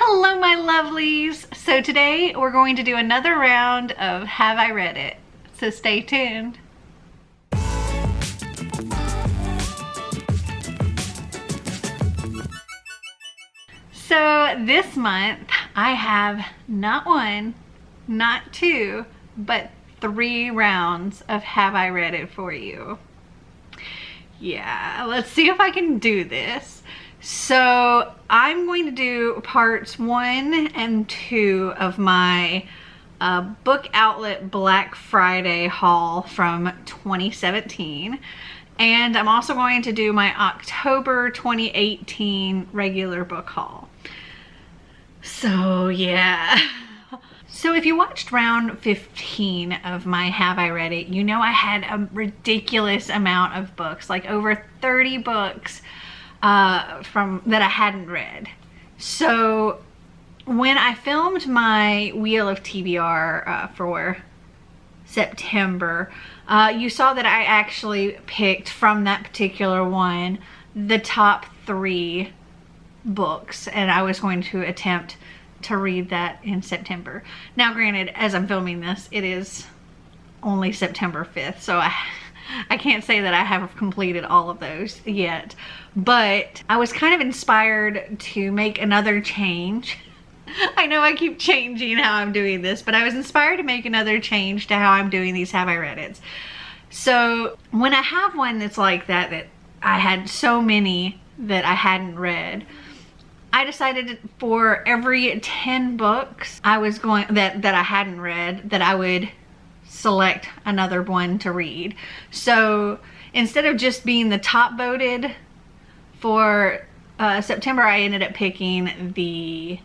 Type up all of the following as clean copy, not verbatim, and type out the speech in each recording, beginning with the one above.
Hello my lovelies! So today we're going to do another round of Have I Read It? So stay tuned. So this month I have not one, not two, but 3 rounds of Have I Read It for you. Yeah, let's see if I can do this. So I'm going to do parts 1 and 2 of my book outlet Black Friday haul from 2017. And I'm also going to do my October 2018 regular book haul. So yeah. So if you watched round 15 of my Have I Read It, you know I had a ridiculous amount of books, like over 30 books from that I hadn't read. So when I filmed my Wheel of TBR for September, you saw that I actually picked from that particular one the top 3 books, and I was going to attempt to read that in September. Now granted, as I'm filming this, it is only September 5th, so I can't say that I have completed all of those yet, but I was kind of inspired to make another change. I know I keep changing how I'm doing this, but I was inspired to make another change to how I'm doing these Have I Read It's. So when I have one that's like that, that I had so many that I hadn't read, I decided for every 10 books I was going that I hadn't read, that I would select another one to read. So instead of just being the top voted for September, I ended up picking the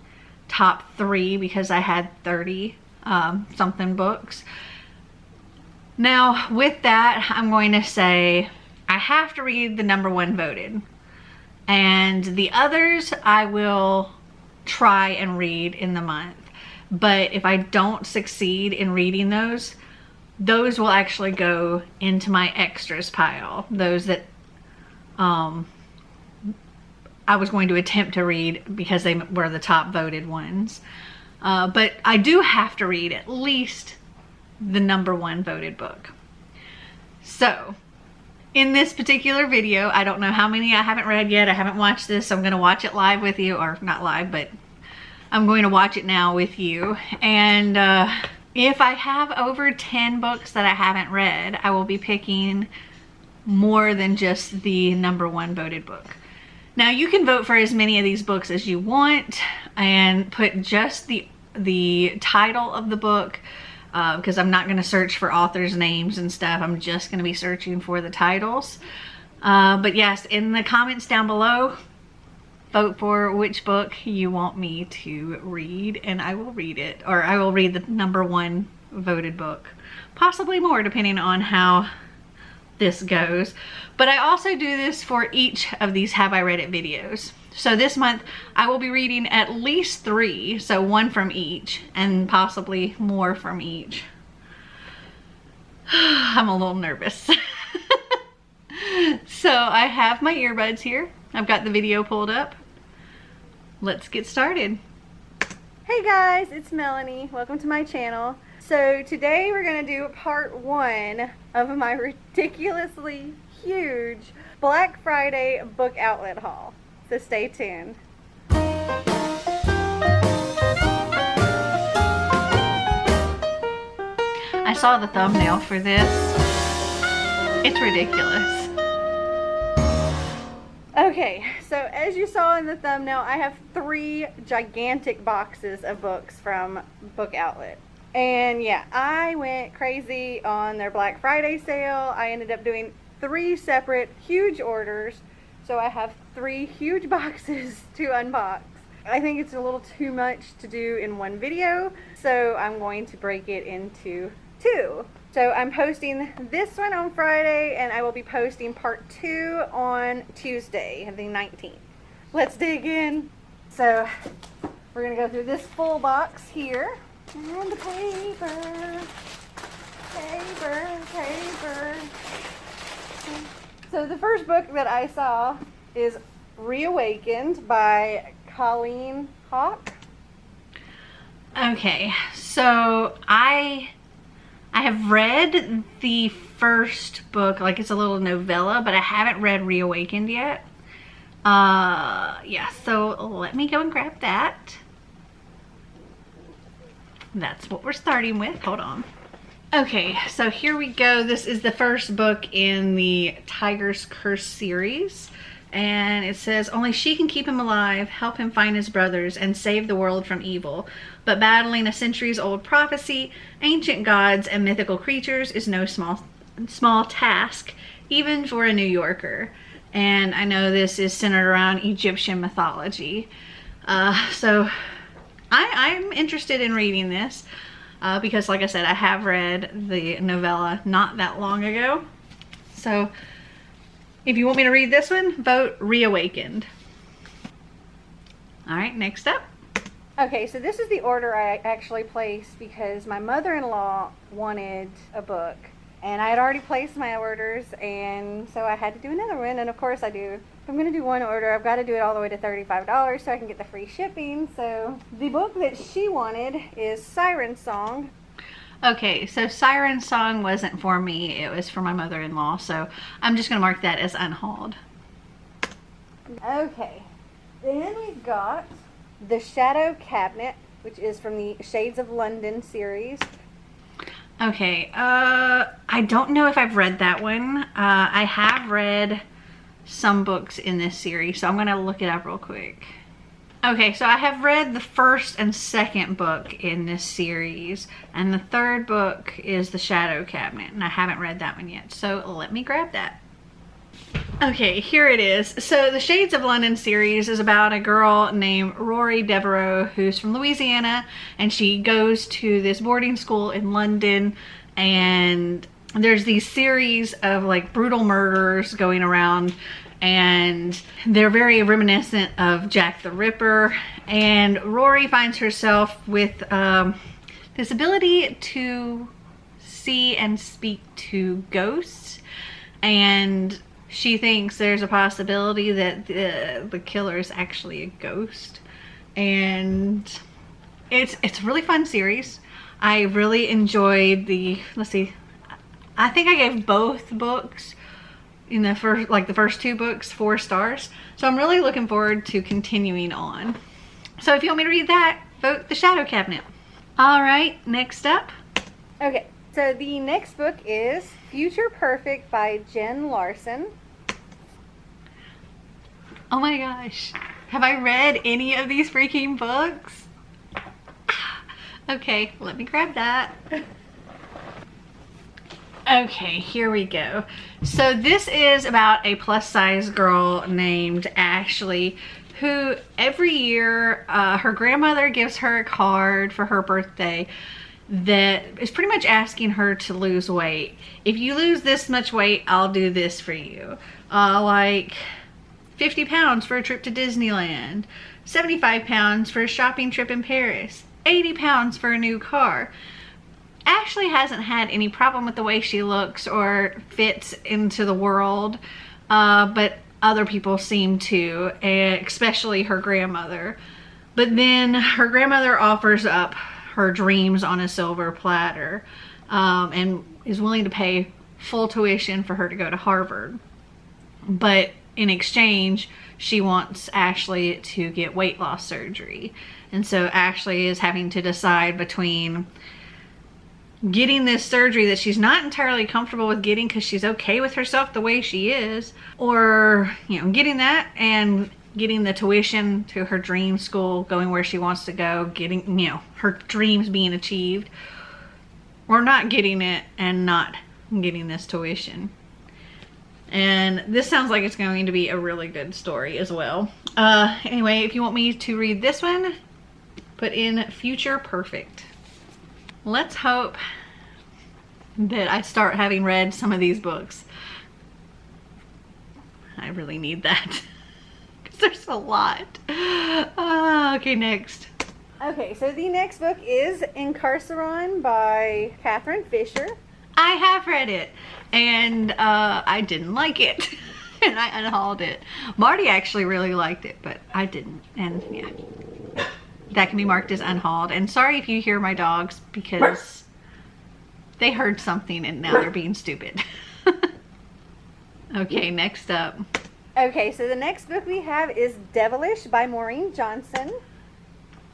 top 3 because I had 30 something books. Now with that, I'm going to say I have to read the number 1 voted. And the others I will try and read in the month. But if I don't succeed in reading those will actually go into my extras pile. Those that I was going to attempt to read because they were the top voted ones. But I do have to read at least the number 1 voted book. So in this particular video, I don't know how many I haven't read yet. I haven't watched this. So I'm going to watch it live with you, or not live, but I'm going to watch it now with you. And if I have over 10 books that I haven't read, I will be picking more than just the number 1 voted book. Now you can vote for as many of these books as you want and put just the title of the book, because I'm not going to search for authors' names and stuff. I'm just going to be searching for the titles. But yes, in the comments down below, vote for which book you want me to read, and I will read it. Or I will read the number 1 voted book. Possibly more, depending on how this goes. But I also do this for each of these Have I Read It videos. So this month I will be reading at least 3, so 1 from each, and possibly more from each. I'm a little nervous. So I have my earbuds here. I've got the video pulled up. Let's get started. Hey guys, it's Melanie. Welcome to my channel. So today we're going to do part 1 of my ridiculously huge Black Friday book outlet haul. So stay tuned. I saw the thumbnail for this. It's ridiculous. Okay, so as you saw in the thumbnail, I have 3 gigantic boxes of books from Book Outlet. And yeah, I went crazy on their Black Friday sale. I ended up doing 3 separate huge orders. So I have 3 huge boxes to unbox. I think it's a little too much to do in one video, so I'm going to break it into 2. So I'm posting this one on Friday, and I will be posting part 2 on Tuesday, the 19th. Let's dig in. So we're gonna go through this full box here. And the paper. So the first book that I saw is Reawakened by Colleen Hawk. Okay, so I have read the first book, like it's a little novella, but I haven't read Reawakened yet. Yeah, so let me go and grab that. That's what we're starting with. Hold on. Okay, so here we go. This is the first book in the Tiger's Curse series. And it says, only she can keep him alive, help him find his brothers, and save the world from evil. But battling a centuries-old prophecy, ancient gods, and mythical creatures is no small task, even for a New Yorker. And I know this is centered around Egyptian mythology. So I'm interested in reading this because, like I said, I have read the novella not that long ago. So if you want me to read this one, vote Reawakened. All right, next up. Okay, so this is the order I actually placed because my mother-in-law wanted a book. And I had already placed my orders, and so I had to do another one. And of course I do. If I'm going to do one order, I've got to do it all the way to $35 so I can get the free shipping. So the book that she wanted is Siren Song. Okay, so Siren Song wasn't for me. It was for my mother-in-law. So I'm just going to mark that as unhauled. Okay, then we've got The Shadow Cabinet, which is from the Shades of London series. Okay, I don't know if I've read that one. I have read some books in this series, so I'm going to look it up real quick. Okay, so I have read the first and second book in this series, and the third book is The Shadow Cabinet, and I haven't read that one yet, so let me grab that. Okay, here it is. So the Shades of London series is about a girl named Rory Devereaux who's from Louisiana, and she goes to this boarding school in London, and there's these series of like brutal murders going around, and they're very reminiscent of Jack the Ripper. And Rory finds herself with this ability to see and speak to ghosts, and she thinks there's a possibility that the killer is actually a ghost. And it's a really fun series. I really enjoyed let's see, I think I gave both books in the first two books 4 stars. So I'm really looking forward to continuing on. So if you want me to read that, vote The Shadow Cabinet. All right, next up. Okay, so the next book is Future Perfect by Jen Larson. Oh my gosh, have I read any of these freaking books? Okay, let me grab that. Okay, here we go. So this is about a plus size girl named Ashley who every year her grandmother gives her a card for her birthday that is pretty much asking her to lose weight. If you lose this much weight, I'll do this for you. Like 50 pounds for a trip to Disneyland, 75 pounds for a shopping trip in Paris, 80 pounds for a new car. Ashley hasn't had any problem with the way she looks or fits into the world, but other people seem to, especially her grandmother. But then her grandmother offers up her dreams on a silver platter, and is willing to pay full tuition for her to go to Harvard. But in exchange, she wants Ashley to get weight loss surgery. And so Ashley is having to decide between getting this surgery that she's not entirely comfortable with getting because she's okay with herself the way she is, or, you know, getting that and getting the tuition to her dream school, going where she wants to go, getting, you know, her dreams being achieved, or not getting it and not getting this tuition. And this sounds like it's going to be a really good story as well. Anyway, if you want me to read this one, put in Future Perfect. Let's hope that I start having read some of these books. I really need that because there's a lot. Okay, next. Okay, so the next book is Incarceron by Catherine Fisher. I have read it, and I didn't like it, and I unhauled it. Marty actually really liked it, but I didn't, and yeah. that can be marked as unhauled. And sorry if you hear my dogs because they heard something and now they're being stupid. Okay, next up. Okay, so the next book we have is Devilish by Maureen Johnson.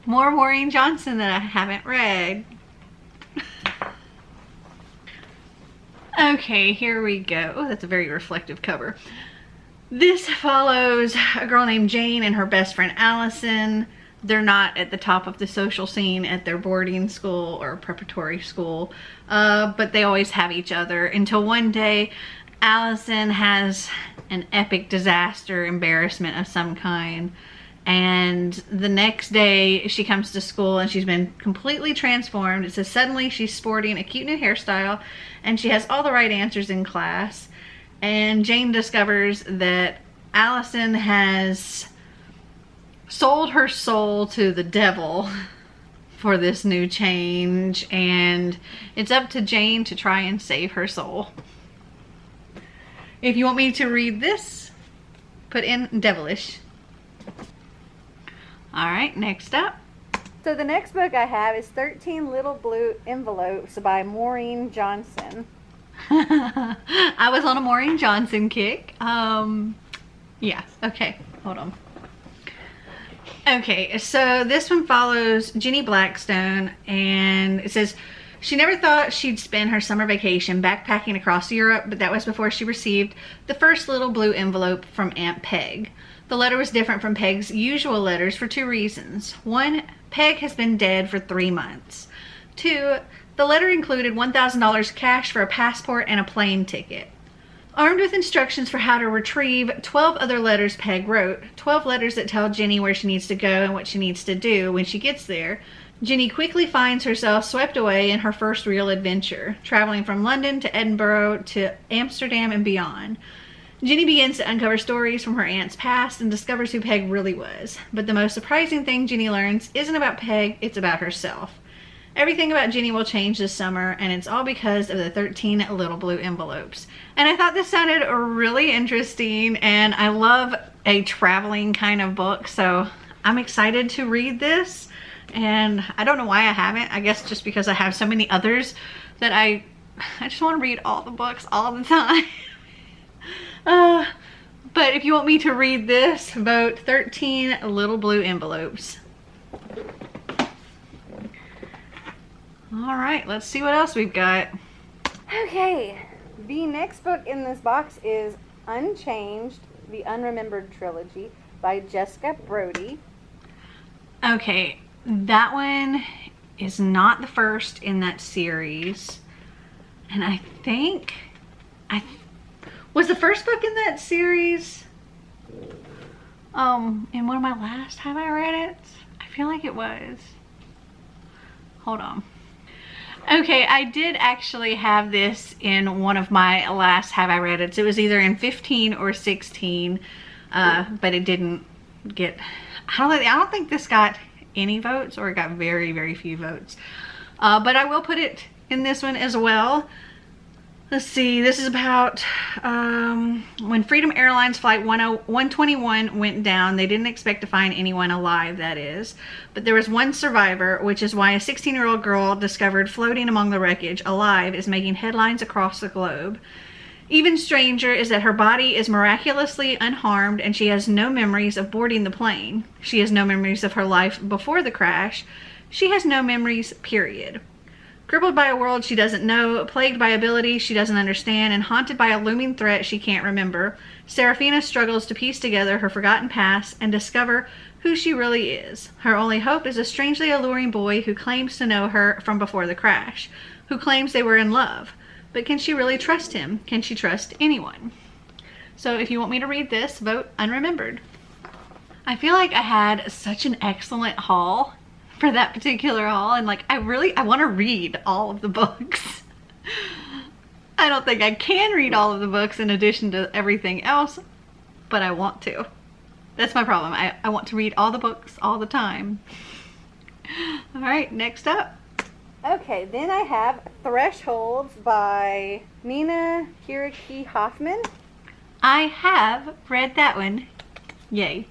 More Maureen Johnson that I haven't read. Okay, here we go. Oh, that's a very reflective cover. This follows a girl named Jane and her best friend Allison. They're not at the top of the social scene at their boarding school or preparatory school, but they always have each other until one day Allison has an epic disaster, embarrassment of some kind, and the next day she comes to school and she's been completely transformed. It says suddenly she's sporting a cute new hairstyle and she has all the right answers in class, and Jane discovers that Allison has sold her soul to the devil for this new change, and it's up to Jane to try and save her soul. If you want me to read this, put in Devilish. Alright, next up. So the next book I have is 13 Little Blue Envelopes by Maureen Johnson. I was on a Maureen Johnson kick. Yeah, okay, hold on. Okay, so this one follows Jenny Blackstone, and it says, she never thought she'd spend her summer vacation backpacking across Europe, but that was before she received the first little blue envelope from Aunt Peg. The letter was different from Peg's usual letters for two reasons. One, Peg has been dead for 3 months. Two, the letter included $1,000 cash for a passport and a plane ticket. Armed with instructions for how to retrieve 12 other letters Peg wrote, 12 letters that tell Jenny where she needs to go and what she needs to do when she gets there, Jenny quickly finds herself swept away in her first real adventure, traveling from London to Edinburgh to Amsterdam and beyond. Jenny begins to uncover stories from her aunt's past and discovers who Peg really was. But the most surprising thing Jenny learns isn't about Peg, it's about herself. Everything about Jenny will change this summer, and it's all because of the 13 little blue envelopes. And I thought this sounded really interesting, and I love a traveling kind of book, so I'm excited to read this. And I don't know why I haven't. I guess just because I have so many others that I just want to read all the books all the time. But if you want me to read this, vote 13 Little Blue Envelopes. All right, let's see what else we've got. Okay, the next book in this box is Unchanged, the Unremembered Trilogy by Jessica Brody. Okay, that one is not the first in that series. And I think, was the first book in that series in one of my last Have I Read It? I feel like it was. Hold on. Okay, I did actually have this in one of my last Have I Read It. It was either in 15 or 16, but it didn't get, I don't think this got any votes, or it got very, very few votes. But I will put it in this one as well. Let's see, this is about when Freedom Airlines Flight 121 went down. They didn't expect to find anyone alive, that is. But there was one survivor, which is why a 16-year-old girl discovered floating among the wreckage alive is making headlines across the globe. Even stranger is that her body is miraculously unharmed and she has no memories of boarding the plane. She has no memories of her life before the crash. She has no memories, period. Crippled by a world she doesn't know, plagued by abilities she doesn't understand, and haunted by a looming threat she can't remember, Serafina struggles to piece together her forgotten past and discover who she really is. Her only hope is a strangely alluring boy who claims to know her from before the crash, who claims they were in love. But can she really trust him? Can she trust anyone? So if you want me to read this, vote Unremembered. I feel like I had such an excellent haul for that particular haul, and like I want to read all of the books. I don't think I can read all of the books in addition to everything else, but I want to. That's my problem. I want to read all the books all the time. All right, next up. Okay, then I have Thresholds by Nina Hiraki Hoffman. I have read that one. Yay.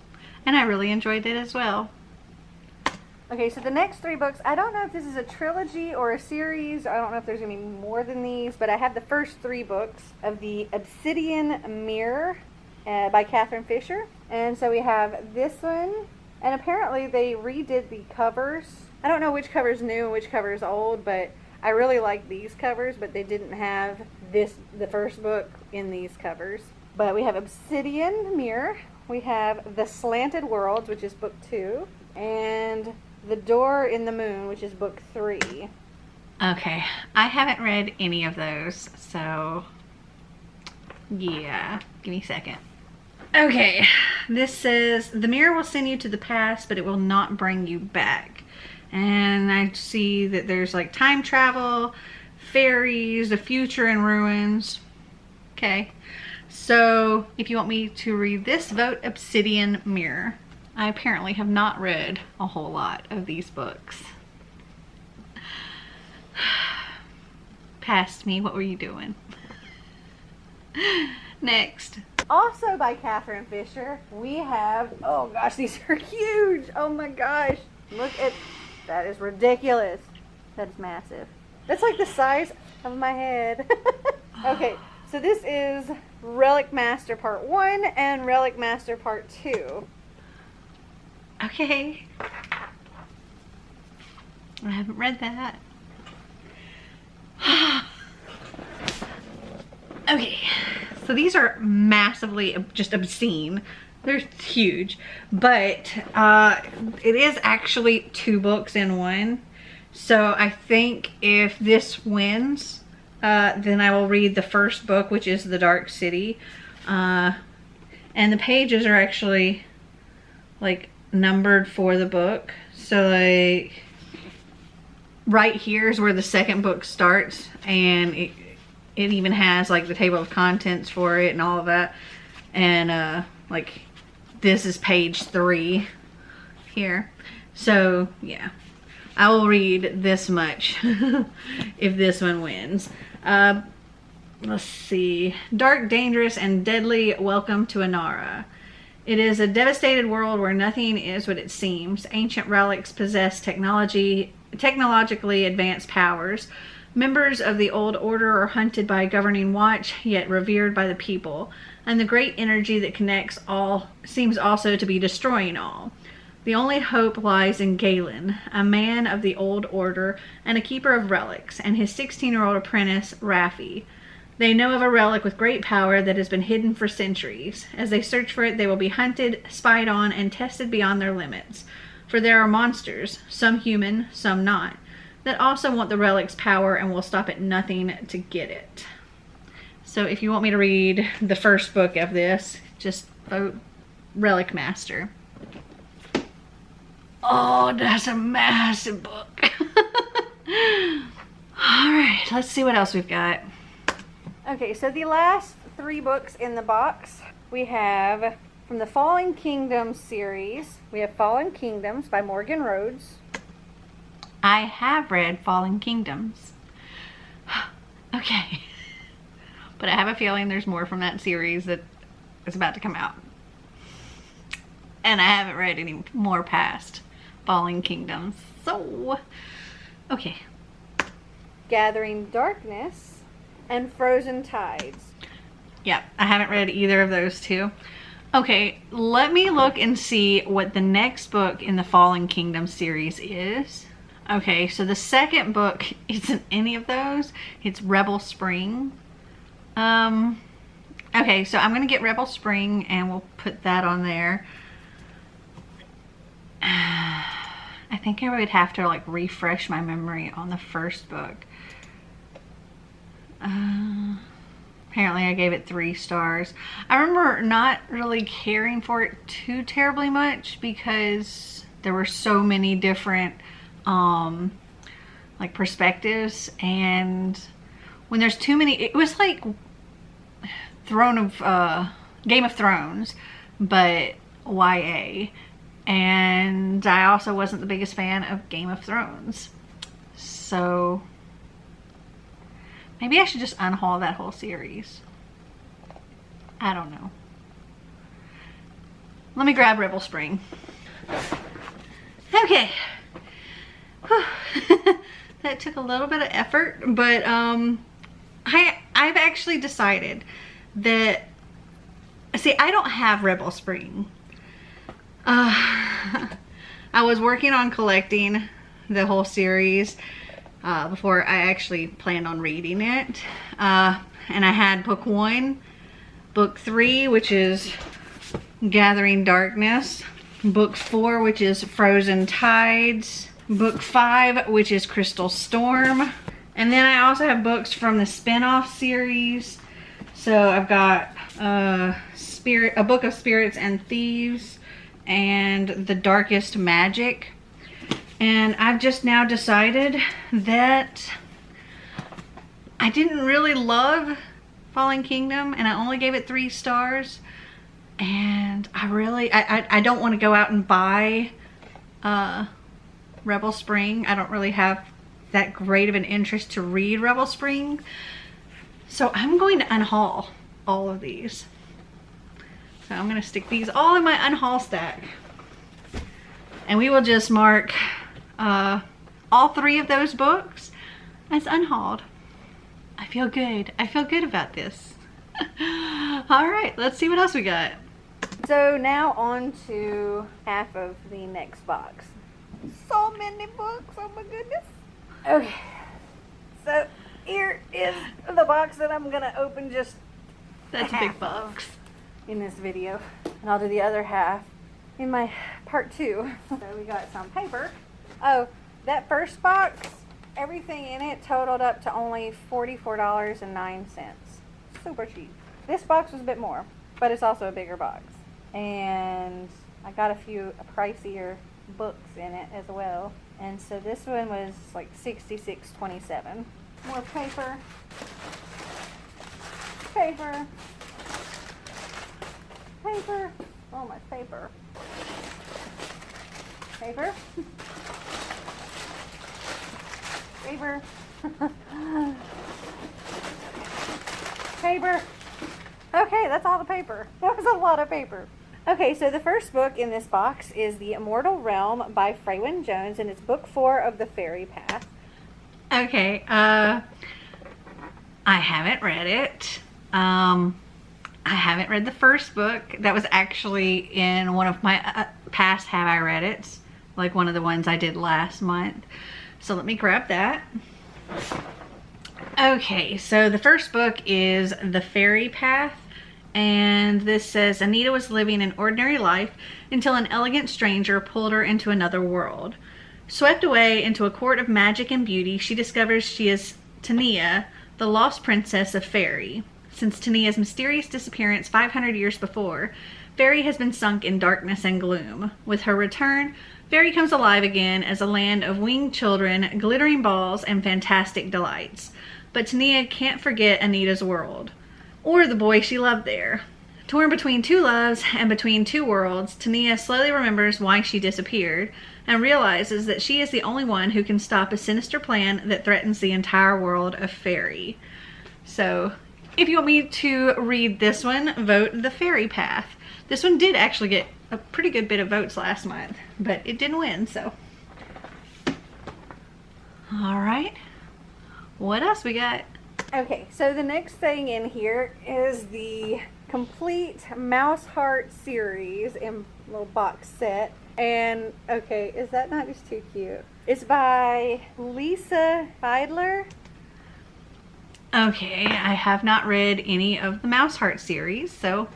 And I really enjoyed it as well. Okay, so the next 3 books, I don't know if this is a trilogy or a series. I don't know if there's going to be more than these, but I have the first 3 books of the Obsidian Mirror by Catherine Fisher. And so we have this one, and apparently they redid the covers. I don't know which cover is new and which cover is old, but I really like these covers, but they didn't have the first book in these covers. But we have Obsidian Mirror, we have The Slanted Worlds, which is book 2, and The Door in the Moon, which is book 3. Okay, I haven't read any of those, so yeah, give me a second. Okay, this says, the mirror will send you to the past, but it will not bring you back. And I see that there's like time travel, fairies, the future in ruins. Okay, so if you want me to read this, vote Obsidian Mirror. I apparently have not read a whole lot of these books. Past me, what were you doing? Next. Also by Catherine Fisher, we have, oh gosh, these are huge. Oh my gosh. Look at, that is ridiculous. That is massive. That's like the size of my head. Okay, so this is Relic Master Part 1 and Relic Master Part 2. Okay. I haven't read that. Okay, so these are massively just obscene. They're huge, but it is actually 2 books in one. So I think if this wins, then I will read the first book, which is The Dark City. And the pages are actually like numbered for the book. So like right here is where the second book starts, and it even has like the table of contents for it and all of that. And like this is page 3 here. So yeah, I will read this much if this one wins. Let's see. Dark, dangerous, and deadly welcome to Anara. It is a devastated world where nothing is what it seems. Ancient relics possess technologically advanced powers. Members of the old order are hunted by a governing watch, yet revered by the people. And the great energy that connects all seems also to be destroying all. The only hope lies in Galen, a man of the old order and a keeper of relics, and his 16-year-old apprentice, Raffi. They know of a relic with great power that has been hidden for centuries. As they search for it, they will be hunted, spied on, and tested beyond their limits. For there are monsters, some human, some not, that also want the relic's power and will stop at nothing to get it. So if you want me to read the first book of this, just vote Relic Master. Oh, that's a massive book. Alright, let's see what else we've got. Okay, so the last 3 books in the box, we have from the Fallen Kingdoms series, we have Fallen Kingdoms by Morgan Rhodes. I have read Fallen Kingdoms. Okay. But I have a feeling there's more from that series that is about to come out. And I haven't read any more past Fallen Kingdoms. So, okay. Gathering Darkness and Frozen Tides. Yep, I haven't read either of those 2. Okay, let me look and see what the next book in the Fallen Kingdom series is. Okay, so the second book isn't any of those. It's Rebel Spring. Okay, so I'm going to get Rebel Spring and we'll put that on there. I think I would have to like refresh my memory on the first book. Apparently I gave it 3 stars. I remember not really caring for it too terribly much because there were so many different like perspectives, and when there's too many, it was like Game of Thrones, but YA. And I also wasn't the biggest fan of Game of Thrones. So maybe I should just unhaul that whole series. I don't know. Let me grab Rebel Spring. Okay. That took a little bit of effort, but I've actually decided that, see, I don't have Rebel Spring. I was working on collecting the whole series before I actually planned on reading it. And I had book 1, book 3, which is Gathering Darkness, book 4, which is Frozen Tides, book 5, which is Crystal Storm. And then I also have books from the spin-off series. So I've got a Book of Spirits and Thieves and The Darkest Magic. And I've just now decided that I didn't really love Fallen Kingdom, and I only gave it 3 stars. And I don't want to go out and buy Rebel Spring. I don't really have that great of an interest to read Rebel Spring. So I'm going to unhaul all of these. So I'm going to stick these all in my unhaul stack. And we will just mark all 3 of those books as unhauled. I feel good. I feel good about this. All right, let's see what else we got. So now on to half of the next box. So many books, oh my goodness. Okay, so here is the box that I'm gonna open just That's a big box in this video. And I'll do the other half in my part 2. So we got some paper. Oh, that first box, everything in it totaled up to only $44.09. Super cheap. This box was a bit more, but it's also a bigger box. And I got a few pricier books in it as well. And so this one was like $66.27. More paper. Paper. Paper. Oh, my paper. Paper. Paper. Paper. Okay, that's all the paper. That was a lot of paper. Okay, so the first book in this box is The Immortal Realm by Freywin Jones, and it's book 4 of the Fairy Path. Okay, I haven't read it. I haven't read the first book. That was actually in one of my past Have I Read It, like one of the ones I did last month. So let me grab that. Okay, so the first book is The Fairy Path, and this says Anita was living an ordinary life until an elegant stranger pulled her into another world. Swept away into a court of magic and beauty, she discovers she is Tania, the lost princess of Fairy. Since Tania's mysterious disappearance 500 years before, Fairy has been sunk in darkness and gloom. With her return, Fairy comes alive again as a land of winged children, glittering balls, and fantastic delights. But Tania can't forget Anita's world, or the boy she loved there. Torn between 2 loves and between 2 worlds, Tania slowly remembers why she disappeared and realizes that she is the only one who can stop a sinister plan that threatens the entire world of Fairy. So, if you want me to read this one, vote The Fairy Path. This one did actually get a pretty good bit of votes last month, but it didn't win, so. All right. What else we got? Okay, so the next thing in here is the complete Mouse Heart series in a little box set. And, okay, is that not just too cute? It's by Lisa Feidler. Okay, I have not read any of the Mouse Heart series, so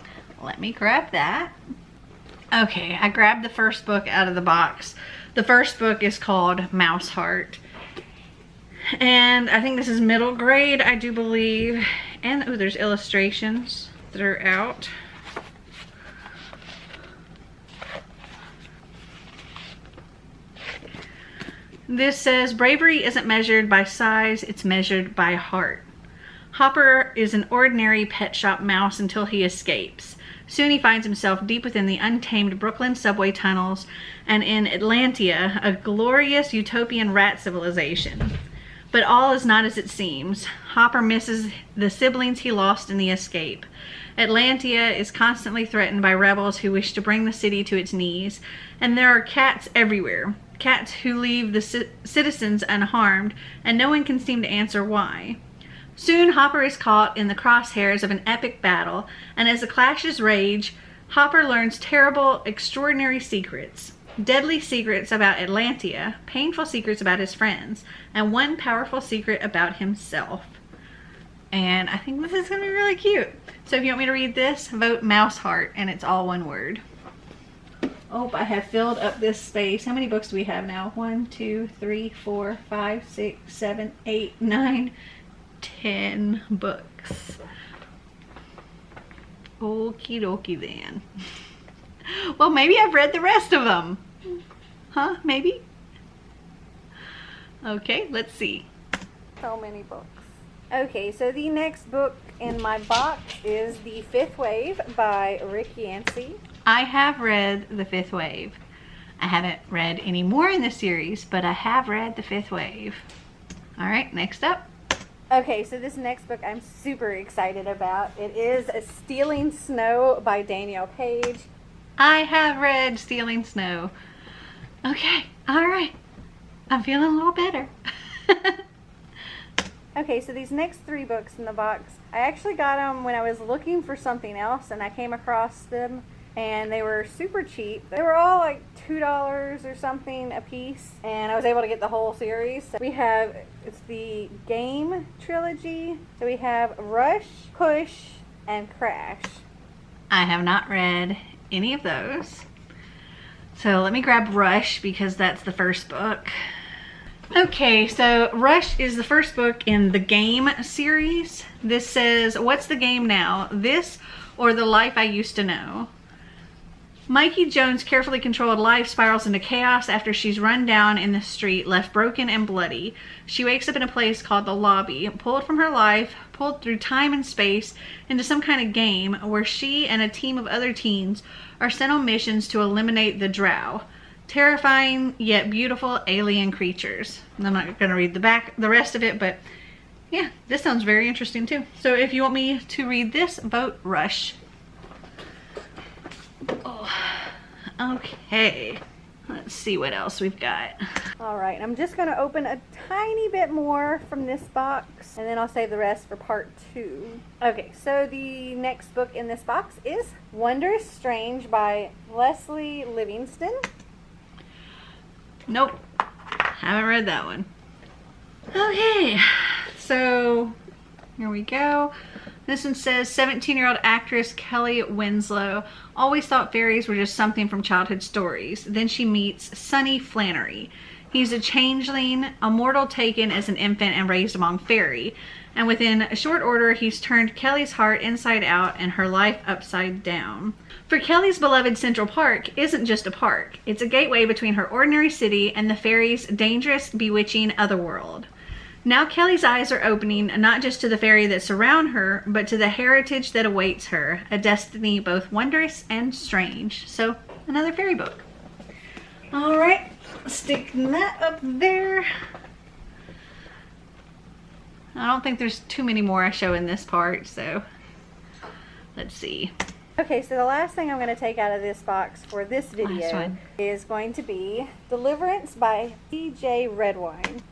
let me grab that. Okay, I grabbed the first book out of the box. The first book is called Mouse Heart. And I think this is middle grade, I do believe. And, oh, there's illustrations that are out. This says, bravery isn't measured by size, it's measured by heart. Hopper is an ordinary pet shop mouse until he escapes. Soon he finds himself deep within the untamed Brooklyn subway tunnels and in Atlantia, a glorious utopian rat civilization. But all is not as it seems. Hopper misses the siblings he lost in the escape. Atlantia is constantly threatened by rebels who wish to bring the city to its knees, and there are cats everywhere. cats who leave the citizens unharmed, and no one can seem to answer why. Soon, Hopper is caught in the crosshairs of an epic battle, and as the clashes rage, Hopper learns terrible, extraordinary secrets. Deadly secrets about Atlantia, painful secrets about his friends, and one powerful secret about himself. And I think this is going to be really cute. So if you want me to read this, vote mouse heart, and it's all one word. Oh, I have filled up this space. How many books do we have now? 1, 2, 3, 4, 5, 6, 7, 8, 9, 10 books. Okie dokie then. Well, maybe I've read the rest of them. Huh? Maybe? Okay, let's see. So many books. Okay, so the next book in my box is The Fifth Wave by Rick Yancey. I have read The Fifth Wave. I haven't read any more in the series, but I have read The Fifth Wave. All right, next up. Okay, so this next book I'm super excited about. It is Stealing Snow by Danielle Page. I have read Stealing Snow. Okay, all right. I'm feeling a little better. Okay, so these next 3 books in the box, I actually got them when I was looking for something else, and I came across them, and they were super cheap. They were all like $2 or something a piece, and I was able to get the whole series. So we have, it's the Game trilogy. So we have Rush, Push, and Crash. I have not read any of those. So let me grab Rush because that's the first book. Okay, so Rush is the first book in the Game series. This says, what's the game now? This or the life I used to know? Mikey Jones' carefully controlled life spirals into chaos after she's run down in the street, left broken and bloody. She wakes up in a place called the Lobby, pulled from her life, pulled through time and space into some kind of game where she and a team of other teens are sent on missions to eliminate the Drow. Terrifying yet beautiful alien creatures. I'm not going to read the rest of it, but yeah, this sounds very interesting too. So if you want me to read this, vote Rush. Oh, okay, let's see what else we've got. All right, I'm just going to open a tiny bit more from this box, and then I'll save the rest for part 2. Okay, so the next book in this box is Wondrous Strange by Leslie Livingston. Nope, haven't read that one. Okay, so here we go. This one says 17-year-old actress Kelly Winslow always thought fairies were just something from childhood stories. Then she meets Sonny Flannery. He's a changeling, a mortal taken as an infant and raised among fairy. And within a short order, he's turned Kelly's heart inside out and her life upside down. For Kelly's beloved Central Park isn't just a park. It's a gateway between her ordinary city and the fairies' dangerous, bewitching otherworld. Now Kelly's eyes are opening not just to the fairy that surround her, but to the heritage that awaits her, a destiny both wondrous and strange. So, another fairy book. All right, stick that up there. I don't think there's too many more I show in this part, so let's see. Okay, so the last thing I'm going to take out of this box for this video is going to be Deliverance by T.J. Redwine.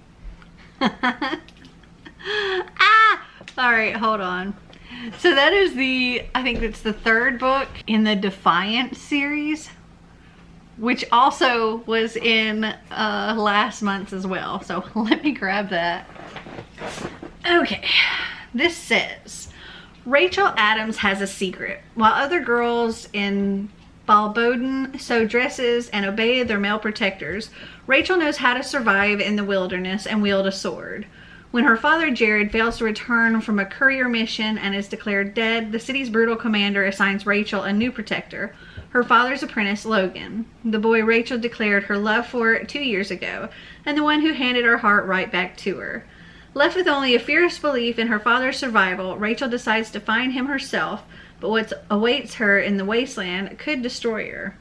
All right, hold on. So that is I think that's the 3rd book in the Defiant series, which also was in last month's as well. So let me grab that. Okay, this says, Rachel Adams has a secret. While other girls in Balboden sew dresses and obey their male protectors, Rachel knows how to survive in the wilderness and wield a sword. When her father Jared fails to return from a courier mission and is declared dead, the city's brutal commander assigns Rachel a new protector, her father's apprentice Logan, the boy Rachel declared her love for 2 years ago, and the one who handed her heart right back to her. Left with only a fierce belief in her father's survival, Rachel decides to find him herself, but what awaits her in the wasteland could destroy her.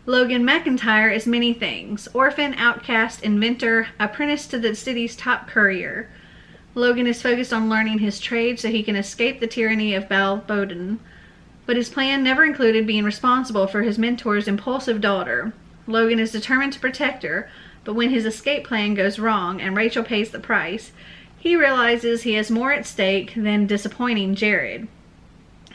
Logan McIntyre is many things: orphan, outcast, inventor, apprentice to the city's top courier. Logan is focused on learning his trade so he can escape the tyranny of Balboden, but his plan never included being responsible for his mentor's impulsive daughter. Logan is determined to protect her, but when his escape plan goes wrong and Rachel pays the price, he realizes he has more at stake than disappointing Jared.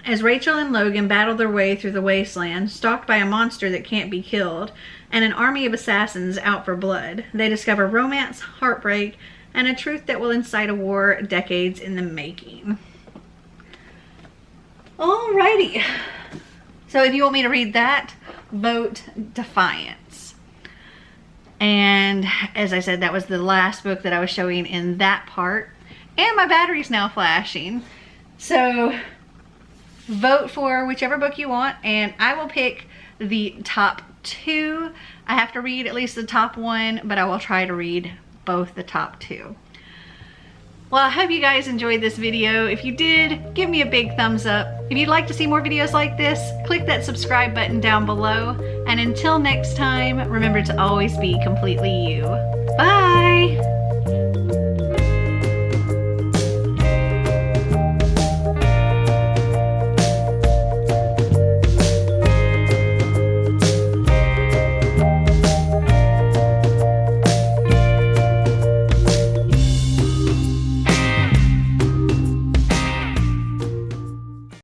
As Rachel and Logan battle their way through the wasteland, stalked by a monster that can't be killed, and an army of assassins out for blood, they discover romance, heartbreak, and a truth that will incite a war decades in the making. Alrighty. So if you want me to read that, vote Defiance. And as I said, that was the last book that I was showing in that part. And my battery's now flashing. So vote for whichever book you want, and I will pick the top 2. I have to read at least the top 1, but I will try to read both the top 2. Well, I hope you guys enjoyed this video. If you did, give me a big thumbs up. If you'd like to see more videos like this, click that subscribe button down below. And until next time, remember to always be completely you.